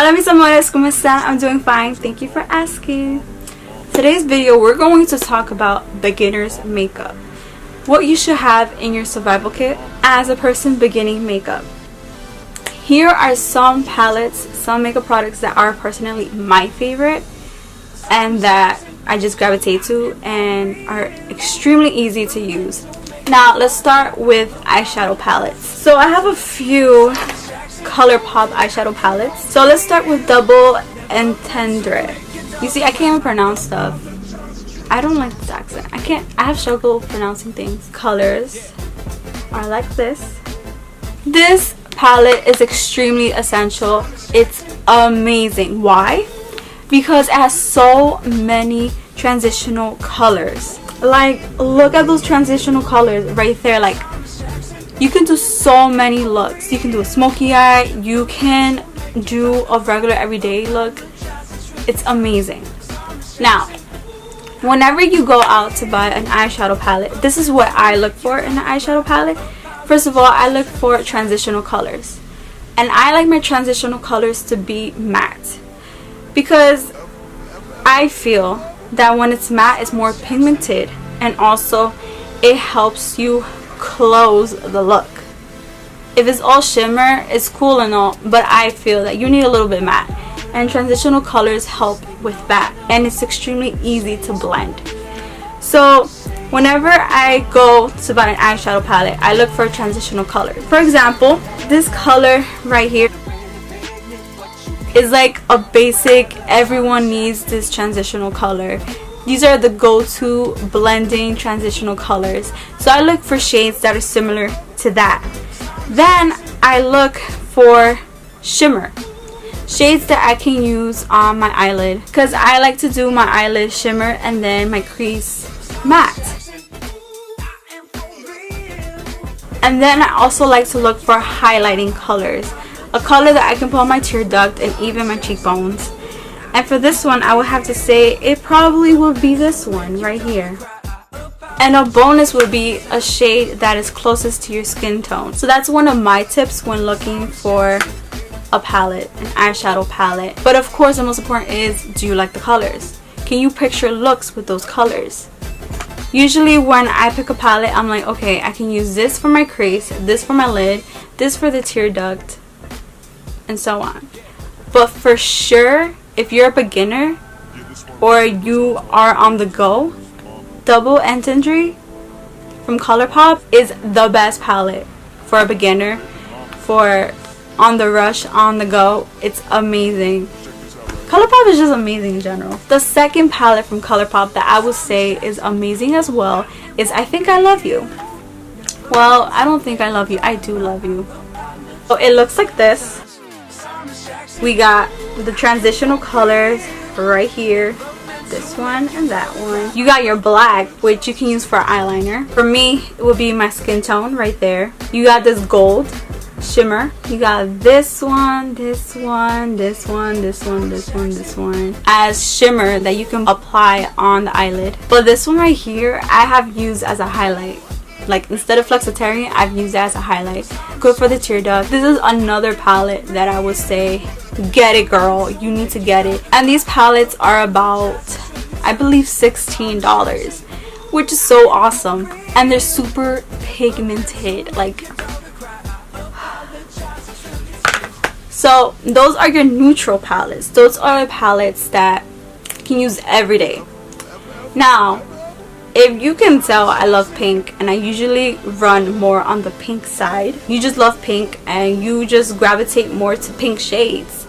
Hola mis amores, ¿cómo están? I'm doing fine. Thank you for asking. Today's video, we're going to talk about beginner's makeup. What you should have in your survival kit as a person beginning makeup. Here are some palettes, some makeup products that are personally my favorite and that I just gravitate to and are extremely easy to use. Now let's start with eyeshadow palettes. So I have a few Colourpop eyeshadow palettes. So let's start with Double Entendre. You see, I can't even pronounce stuff. I don't like this accent. I have struggle pronouncing things. Colors are like this. This palette is extremely essential. It's amazing. Why? Because it has so many transitional colors. Like, look at those transitional colors right there. Like, you can do so many looks. You can do a smoky eye. You can do a regular everyday look. It's amazing. Now, whenever you go out to buy an eyeshadow palette, this is what I look for in an eyeshadow palette. First of all, I look for transitional colors. And I like my transitional colors to be matte. Because I feel that when it's matte, it's more pigmented. And also, it helps you close the look. If it's all shimmer, it's cool and all, but I feel that you need a little bit matte, and transitional colors help with that, and it's extremely easy to blend. So whenever I go to buy an eyeshadow palette, I look for transitional colors. For example, this color right here is like a basic, everyone needs this transitional color. These are the go-to blending transitional colors. So I look for shades that are similar to that. Then I look for shimmer. Shades that I can use on my eyelid. Because I like to do my eyelid shimmer and then my crease matte. And then I also like to look for highlighting colors. A color that I can put on my tear duct and even my cheekbones. And for this one, I would have to say it probably would be this one right here. And a bonus would be a shade that is closest to your skin tone. So that's one of my tips when looking for a palette, an eyeshadow palette. But of course, the most important is, do you like the colors? Can you picture looks with those colors? Usually when I pick a palette, I'm like, okay, I can use this for my crease, this for my lid, this for the tear duct, and so on. But for sure, if you're a beginner or you are on the go, Double Entendre from Colourpop is the best palette for a beginner, for on the rush, on the go. It's amazing. Colourpop is just amazing in general. The second palette from Colourpop that I would say is amazing as well is I Think I Love You. Well, I don't think I love you. I do love you. So it looks like this. We got the transitional colors right here, this one and that one. You got your black, which you can use for eyeliner. For me, it would be my skin tone right there. You got this gold shimmer. You got this one, this one, this one, this one, this one, this one as shimmer that you can apply on the eyelid. But this one right here, I have used as a highlight. Like, instead of Flexitarian, I've used it as a highlight. Good for the tear duct. This is another palette that I would say, get it girl, you need to get it. And these palettes are about, I believe, $16, which is so awesome. And they're super pigmented, like. So those are your neutral palettes. Those are the palettes that you can use every day. Now, if you can tell, I love pink, and I usually run more on the pink side. You just love pink and you just gravitate more to pink shades.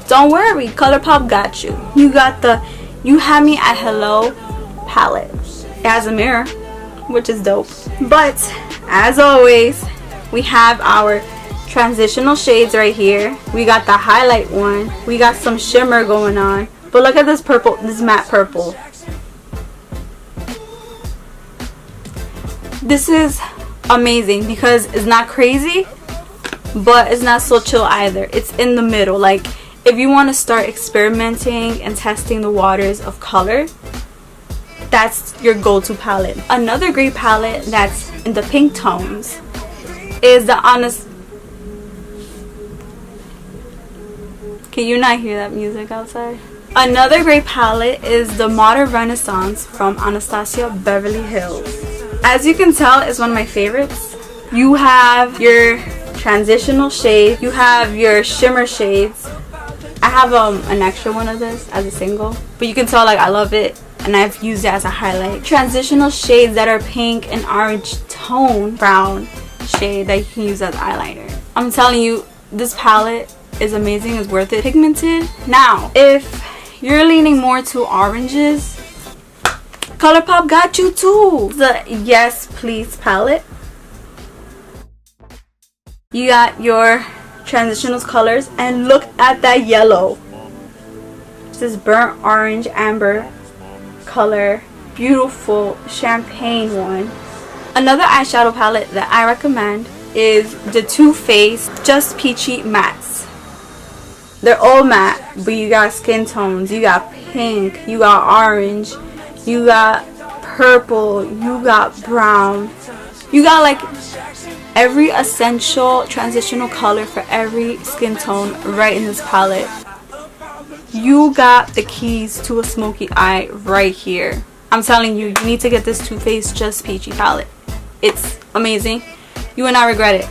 Don't worry, Colourpop got you. You got the You Have Me at Hello palette. It has a mirror, which is dope. But as always, we have our transitional shades right here. We got the highlight one. We got some shimmer going on. But look at this purple, this matte purple. This is amazing because it's not crazy, but it's not so chill either. It's in the middle. Like, if you want to start experimenting and testing the waters of color, that's your go-to palette. Another great palette that's in the pink tones is the Can you not hear that music outside? Another great palette is the Modern Renaissance from Anastasia Beverly Hills. As you can tell, it's one of my favorites. You have your transitional shade, you have your shimmer shades. I have an extra one of this as a single, but you can tell like I love it and I've used it as a highlight. Transitional shades that are pink and orange tone brown shade that you can use as eyeliner. I'm telling you, this palette is amazing, it's worth it. Pigmented. Now, if you're leaning more to oranges, Colourpop got you too. The Yes Please palette. You got your transitional colors and look at that yellow. This burnt orange amber color. Beautiful champagne one. Another eyeshadow palette that I recommend is the Too Faced Just Peachy Mattes. They're all matte, but you got skin tones. You got pink, you got orange, you got purple, you got brown. You got like every essential transitional color for every skin tone right in this palette. You got the keys to a smoky eye right here. I'm telling you, you need to get this Too Faced Just Peachy palette. It's amazing. You will not regret it.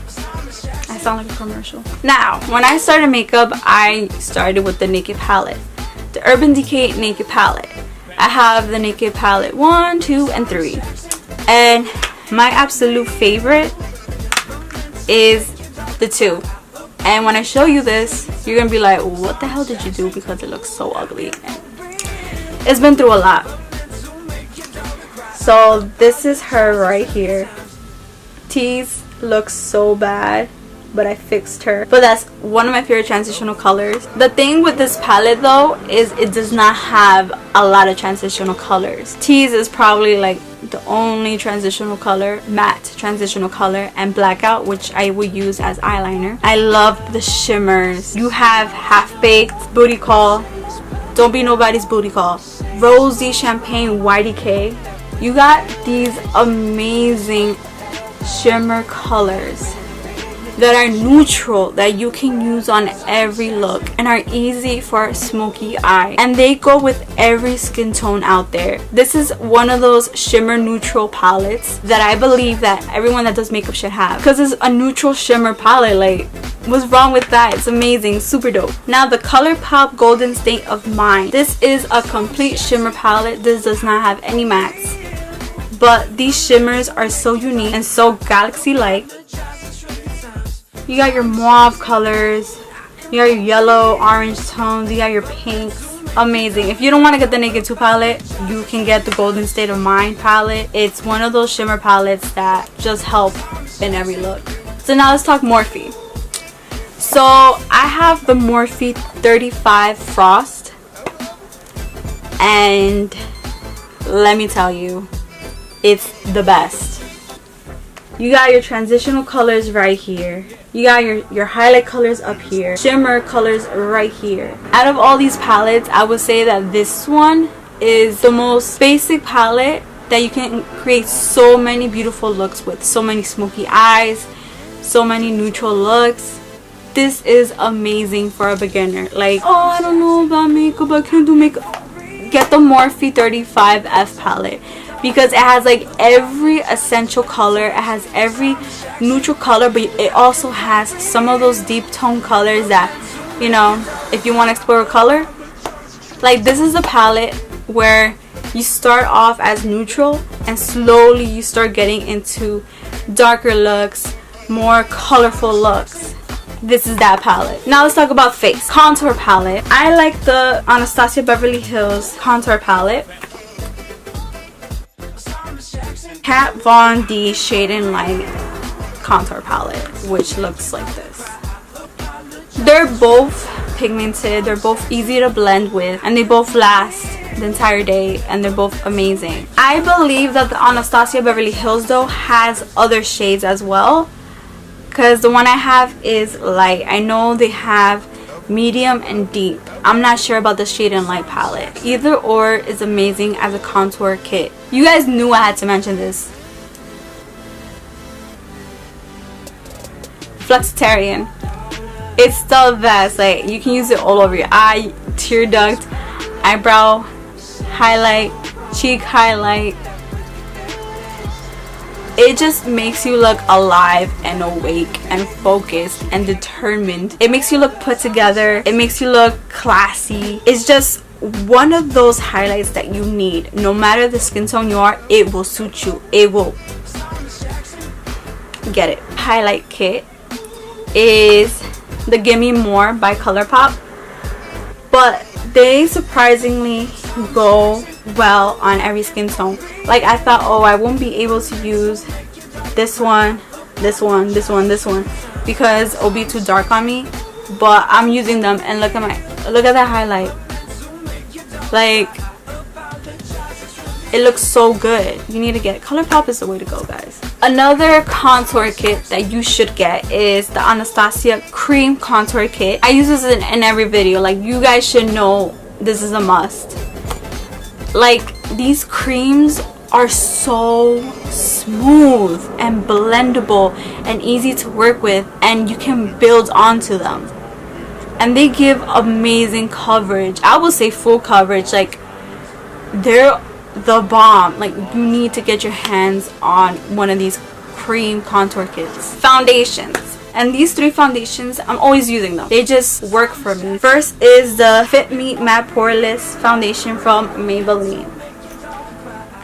I sound like a commercial. Now, when I started makeup, I started with the Naked palette. The Urban Decay Naked palette. I have the Naked palette 1, 2, and 3. And my absolute favorite is the 2. And when I show you this, you're going to be like, what the hell did you do? Because it looks so ugly. It's been through a lot. So this is her right here. Tease looks so bad, but I fixed her. But that's one of my favorite transitional colors. The thing with this palette though is it does not have a lot of transitional colors. Tease is probably like the only transitional color, matte transitional color, and Blackout, which I would use as eyeliner. I love the shimmers. You have Half Baked, Booty Call, Don't Be Nobody's Booty Call, Rosy Champagne YDK. You got these amazing shimmer colors that are neutral, that you can use on every look and are easy for a smoky eye, and they go with every skin tone out there. This is one of those shimmer neutral palettes that I believe that everyone that does makeup should have, because it's a neutral shimmer palette. Like, what's wrong with that? It's amazing, super dope. Now the Colourpop Golden State of Mind. This is a complete shimmer palette. This does not have any mattes, but these shimmers are so unique and so galaxy-like. You got your mauve colors, you got your yellow, orange tones, you got your pinks. Amazing. If you don't want to get the Naked 2 palette, you can get the Golden State of Mind palette. It's one of those shimmer palettes that just help in every look. So now let's talk Morphe. So I have the Morphe 35 Frost, and let me tell you, it's the best. You got your transitional colors right here. You got your highlight colors up here. Shimmer colors right here. Out of all these palettes, I would say that this one is the most basic palette that you can create so many beautiful looks with. So many smoky eyes, so many neutral looks. This is amazing for a beginner. Like, oh, I don't know about makeup, I can't do makeup. Get the Morphe 35F palette, because it has like every essential color. It has every neutral color, but it also has some of those deep tone colors that, you know, if you want to explore a color. Like, this is a palette where you start off as neutral and slowly you start getting into darker looks, more colorful looks. This is that palette. Now let's talk about face. Contour palette. I like the Anastasia Beverly Hills contour palette. Kat Von D Shade and Light contour palette, which looks like this. They're both pigmented, they're both easy to blend with, and they both last the entire day, and they're both amazing. I believe that the Anastasia Beverly Hills though has other shades as well, because the one I have is light. I know they have medium and deep. I'm not sure about the Shade and Light palette. Either or is amazing as a contour kit. You guys knew I had to mention this. Flexitarian. It's the best. Like, you can use it all over your eye, tear duct, eyebrow highlight, cheek highlight. It just makes you look alive and awake and focused and determined. It makes you look put together. It makes you look classy. It's just one of those highlights that you need. No matter the skin tone you are, it will suit you. It will get it. Highlight kit is the Gimme More by Colourpop, but they surprisingly go well on every skin tone. Like, I thought, oh, I won't be able to use this one, this one, this one, this one, because it'll be too dark on me. But I'm using them, and look at that highlight. Like, it looks so good. You need to get it. Colourpop is the way to go, guys. Another contour kit that you should get is the Anastasia Cream Contour Kit. I use this in every video. Like, you guys should know this is a must. Like, these creams are so smooth and blendable and easy to work with, and you can build onto them. And they give amazing coverage. I will say full coverage. Like, they're the bomb. Like, you need to get your hands on one of these cream contour kits. Foundations. And these three foundations, I'm always using them. They just work for me. First is the Fit Me Matte Poreless Foundation from Maybelline.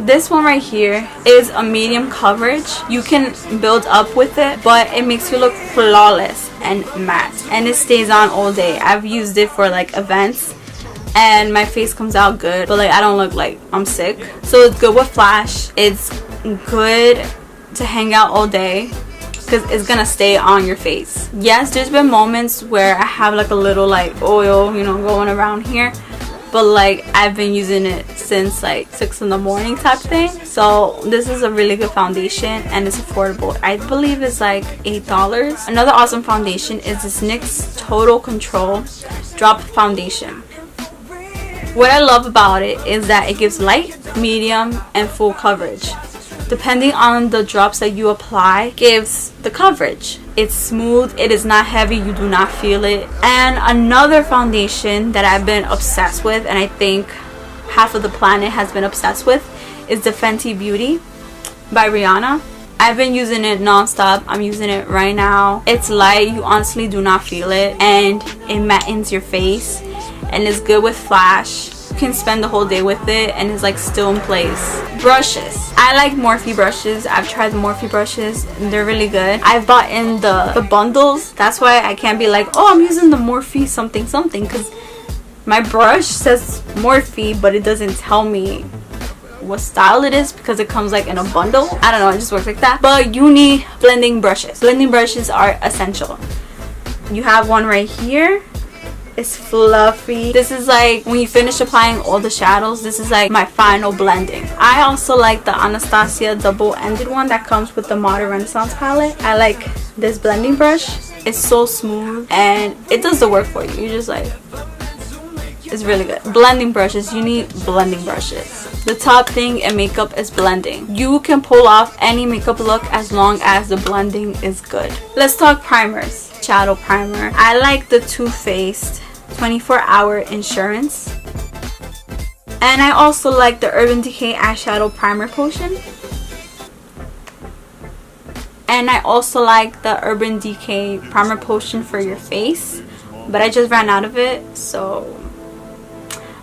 This one right here is a medium coverage. You can build up with it, but it makes you look flawless and matte. And it stays on all day. I've used it for like events, and my face comes out good, but like I don't look like I'm sick. So it's good with flash. It's good to hang out all day because it's gonna stay on your face. Yes, there's been moments where I have like a little like oil, you know, going around here, but like I've been using it since like 6 in the morning type thing. So this is a really good foundation, and it's affordable. I believe it's like $8. Another awesome foundation is this NYX Total Control Drop Foundation. What I love about it is that it gives light, medium, and full coverage. Depending on the drops that you apply, gives the coverage. It's smooth, it is not heavy, you do not feel it. And another foundation that I've been obsessed with, and I think half of the planet has been obsessed with, is the Fenty Beauty by Rihanna. I've been using it non-stop. I'm using it right now. It's light, you honestly do not feel it, and it mattens your face, and it's good with flash. You can spend the whole day with it, and it's like still in place. Brushes. I like Morphe brushes. I've tried the Morphe brushes, and they're really good. I've bought in the bundles. That's why I can't be like, oh, I'm using the Morphe something something, because my brush says Morphe, but it doesn't tell me what style it is because it comes like in a bundle. I don't know, it just works like that. But you need blending brushes. Blending brushes are essential. You have one right here. It's fluffy. This is like when you finish applying all the shadows, this is like my final blending. I also like the Anastasia double-ended one that comes with the Modern Renaissance palette. I like this blending brush. It's so smooth and it does the work for you. You just like, it's really good. Blending brushes, you need blending brushes. The top thing in makeup is blending. You can pull off any makeup look as long as the blending is good. Let's talk primers. Shadow primer. I like the Too Faced 24-hour Insurance. And I also like the Urban Decay eyeshadow primer potion. And I also like the Urban Decay primer potion for your face, but I just ran out of it, so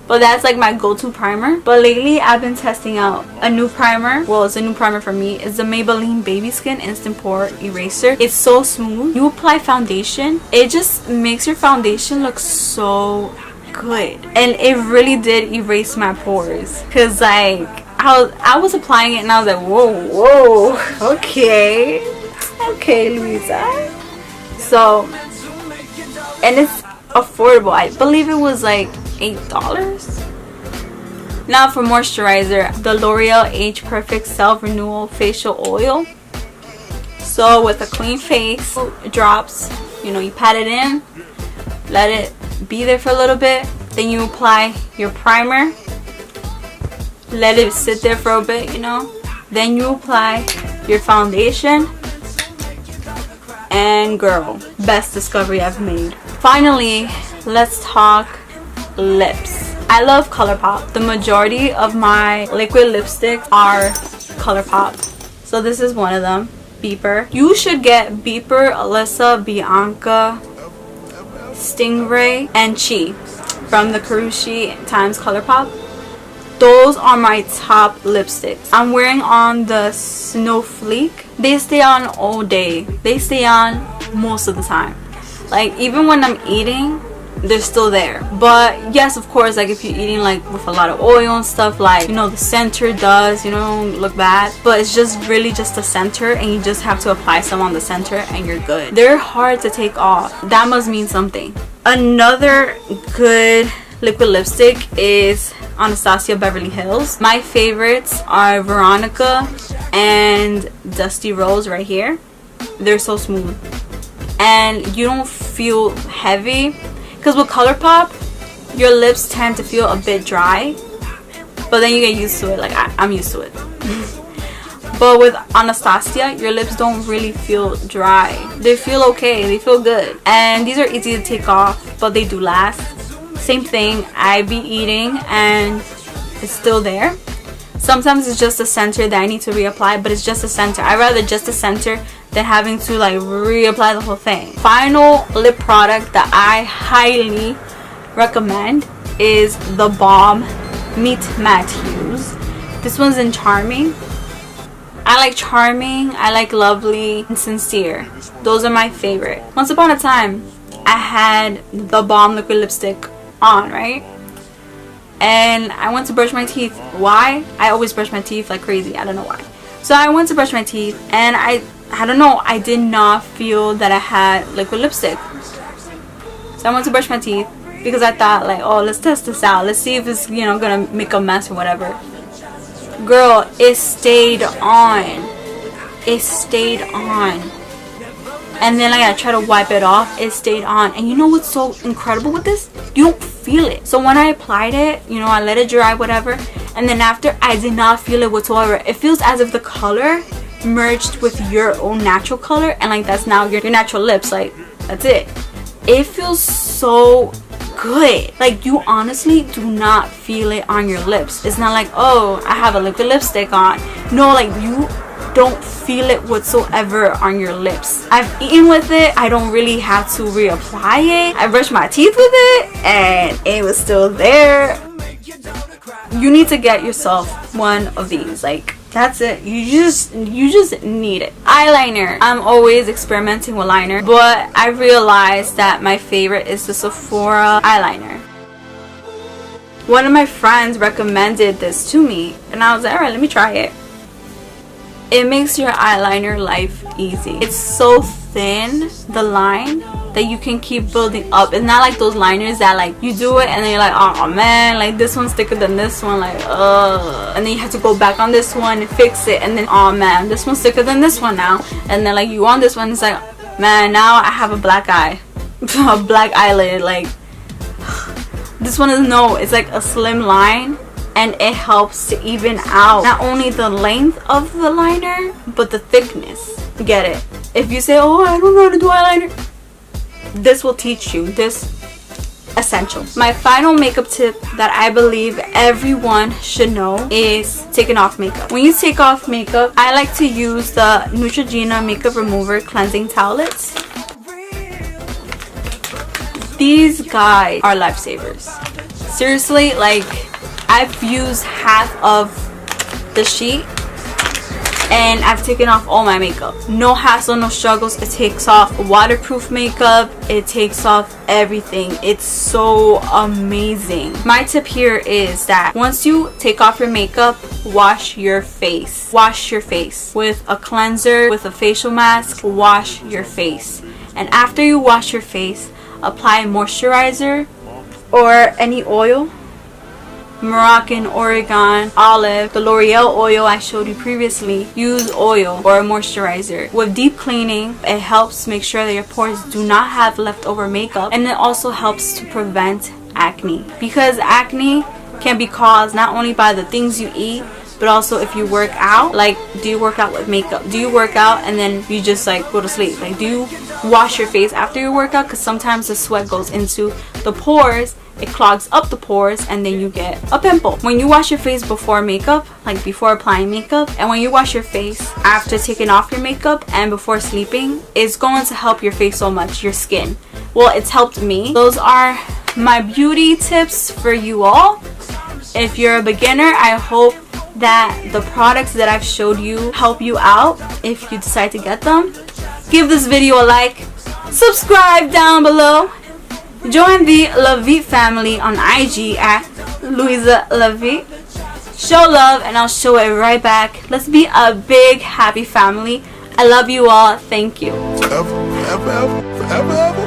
but that's like my go-to primer. But lately I've been testing out a new primer. Well, it's a new primer for me. It's the Maybelline Baby Skin Instant Pore Eraser. It's so smooth. You apply foundation, it just makes your foundation look so good, and it really did erase my pores. Cause like I was applying it and I was like, whoa, okay, Louisa. So, and it's affordable. I believe it was like $8. Now for moisturizer, the L'Oreal Age Perfect Self Renewal Facial Oil. So with a clean face, drops, you know, you pat it in, let it be there for a little bit, then you apply your primer, let it sit there for a bit, you know, then you apply your foundation, And girl, best discovery I've made. Finally, let's talk lips. I love Colourpop. The majority of my liquid lipsticks are Colourpop. So this is one of them. Beeper. You should get Beeper, Alyssa, Bianca, Stingray, and Chi from the Carucci times Colourpop. Those are my top lipsticks. I'm wearing on the Snowflake. They stay on all day. They stay on most of the time. Like even when I'm eating, they're still there. But yes, of course, like if you're eating like with a lot of oil and stuff, like, you know, the center does, you know, look bad. But it's just really just the center, and you just have to apply some on the center and you're good. They're hard to take off. That must mean something. Another good liquid lipstick is Anastasia Beverly Hills. My favorites are Veronica and Dusty Rose right here. They're so smooth and you don't feel heavy, because with Colourpop your lips tend to feel a bit dry, but then you get used to it. Like I'm used to it. But with Anastasia, your lips don't really feel dry. They feel okay, they feel good, and these are easy to take off, but they do last. Same thing, I be eating and it's still there. Sometimes it's just the center that I need to reapply, but it's just the center. I'd rather just the center than having to like reapply the whole thing. Final lip product that I highly recommend is the Balm Meet Matte Hues. This one's in Charming. I like Charming, I like Lovely, and Sincere. Those are my favorite. Once upon a time, I had the Balm liquid lipstick on, right? And I went to brush my teeth. Why? I always brush my teeth like crazy. I don't know why. So I went to brush my teeth and I don't know, I did not feel that I had liquid lipstick. So I went to brush my teeth because I thought like, oh, let's test this out. Let's see if it's, you know, gonna make a mess or whatever. Girl, it stayed on. It stayed on. And then like I try to wipe it off, it stayed on. And you know what's so incredible with this? You don't feel it. So when I applied it, you know, I let it dry, whatever, and then after, I did not feel it whatsoever. It feels as if the color merged with your own natural color, and like that's now your natural lips. Like that's it. It feels so good. Like you honestly do not feel it on your lips. It's not like, oh, I have a liquid lipstick on. No, like you don't feel it whatsoever on your lips. I've eaten with it. I don't really have to reapply it. I brushed my teeth with it and it was still there. You need to get yourself one of these. Like that's it. You just need it. Eyeliner. I'm always experimenting with liner, but I realized that my favorite is the Sephora eyeliner. One of my friends recommended this to me and I was like, alright, let me try it. It makes your eyeliner life easy. It's so thin, the line, that you can keep building up. It's not like those liners that like you do it and then you're like, oh man, like this one's thicker than this one, like and then you have to go back on this one and fix it, and then oh man, this one's thicker than this one now, and then like you on this one, it's like, man, now I have a black eye. A black eyelid. Like this one is, no, it's like a slim line, and it helps to even out not only the length of the liner but the thickness. Get it? If you say, oh, I don't know how to do eyeliner, this will teach you. This essential. My final makeup tip that I believe everyone should know is taking off makeup. When you take off makeup, I like to use the Neutrogena Makeup Remover Cleansing Towelettes. These guys are lifesavers. Seriously, like I've used half of the sheet and I've taken off all my makeup. No hassle, no struggles. It takes off waterproof makeup. It takes off everything. It's so amazing. My tip here is that once you take off your makeup, wash your face. Wash your face with a cleanser, with a facial mask. Wash your face. And after you wash your face, apply moisturizer or any oil. Moroccan, Oregon, olive, the L'Oreal oil I showed you previously. Use oil or a moisturizer. With deep cleaning, it helps make sure that your pores do not have leftover makeup, and it also helps to prevent acne, because acne can be caused not only by the things you eat but also if you work out. Like, do you work out with makeup? Do you work out and then you just like go to sleep? Like, do you wash your face after your workout? Because sometimes the sweat goes into the pores, it clogs up the pores, and then you get a pimple. When you wash your face before makeup, like before applying makeup, and when you wash your face after taking off your makeup and before sleeping, it's going to help your face so much, your skin. Well, it's helped me. Those are my beauty tips for you all. If you're a beginner, I hope that the products that I've showed you help you out if you decide to get them. Give this video a like, subscribe down below, join the Lavie family on IG at Louisa Lavie. Show love and I'll show it right back. Let's be a big happy family. I love you all. Thank you. Forever, forever, forever.